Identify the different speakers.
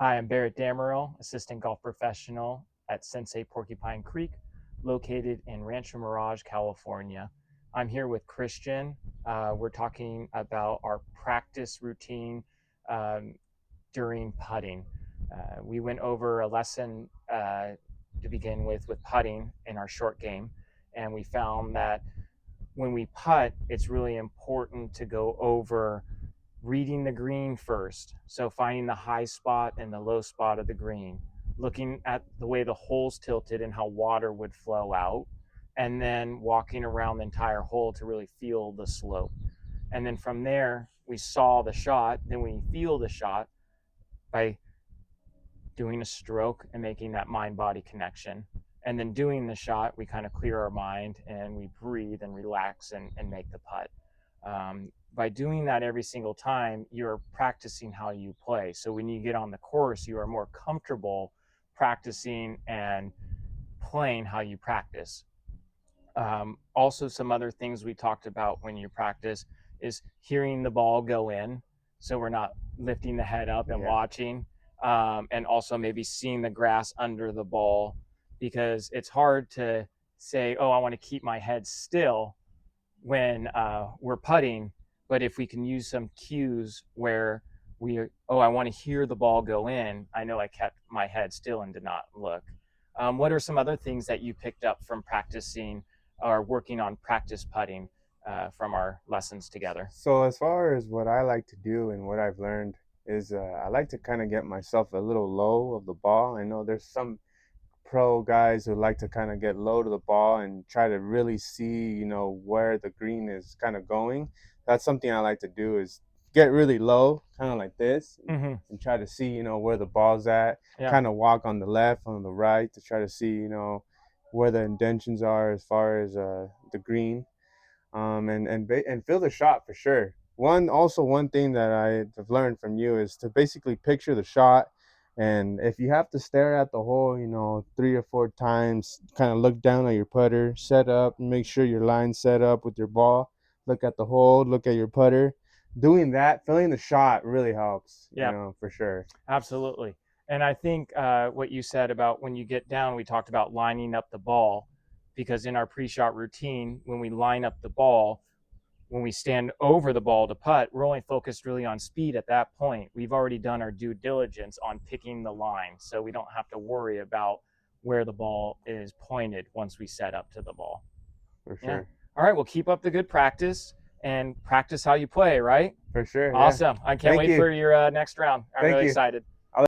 Speaker 1: Hi, I'm Barrett Dameril, assistant golf professional at Sensei Porcupine Creek, located in Rancho Mirage, California. I'm here with Christian. We're talking about our practice routine um, during putting. We went over a lesson to begin with putting in our short game, and we found that when we putt, it's really important to go over reading the green first. So finding the high spot and the low spot of the green, looking at the way the hole's tilted and how water would flow out, and then walking around the entire hole to really feel the slope. And then from there, we saw the shot. Then we feel the shot by doing a stroke and making that mind body connection. And then doing the shot, we kind of clear our mind and we breathe and relax and make the putt. By doing that every single time, you're practicing how you play. So when you get on the course, you are more comfortable practicing and playing how you practice. Also, some other things we talked about when you practice is hearing the ball go in. So we're not lifting the head up and
Speaker 2: Yeah.
Speaker 1: watching, and also maybe seeing the grass under the ball, because it's hard to say, oh, I want to keep my head still when we're putting. But if we can use some cues where I want to hear the ball go in, I know I kept my head still and did not look. What are some other things that you picked up from practicing or working on practice putting from our lessons together?
Speaker 2: So as far as what I like to do and what I've learned is I like to kind of get myself a little low of the ball. I know there's some pro guys who like to kind of get low to the ball and try to really see, where the green is kind of going. That's something I like to do is get really low, kind of like this,
Speaker 1: Mm-hmm.
Speaker 2: and try to see, where the ball's at.
Speaker 1: Yeah.
Speaker 2: Kind of walk on the left, on the right to try to see, where the intentions are as far as the green. And feel the shot for sure. One thing that I've learned from you is to basically picture the shot, and if you have to stare at the hole, 3 or 4 times, kind of look down at your putter, set up, make sure your line's set up with your ball, look at the hole, look at your putter. Doing that, feeling the shot really helps,
Speaker 1: Yeah.
Speaker 2: for sure.
Speaker 1: Absolutely. And I think what you said about when you get down, we talked about lining up the ball, because in our pre-shot routine, when we line up the ball, when we stand over the ball to putt, we're only focused really on speed at that point. We've already done our due diligence on picking the line, so we don't have to worry about where the ball is pointed once we set up to the ball.
Speaker 2: For
Speaker 1: Yeah.
Speaker 2: sure.
Speaker 1: All right. Well, keep up the good practice and practice how you play, right?
Speaker 2: For sure, yeah.
Speaker 1: Awesome. I can't
Speaker 2: Thank
Speaker 1: wait
Speaker 2: you.
Speaker 1: for your next round. I'm
Speaker 2: Thank
Speaker 1: really
Speaker 2: you.
Speaker 1: excited.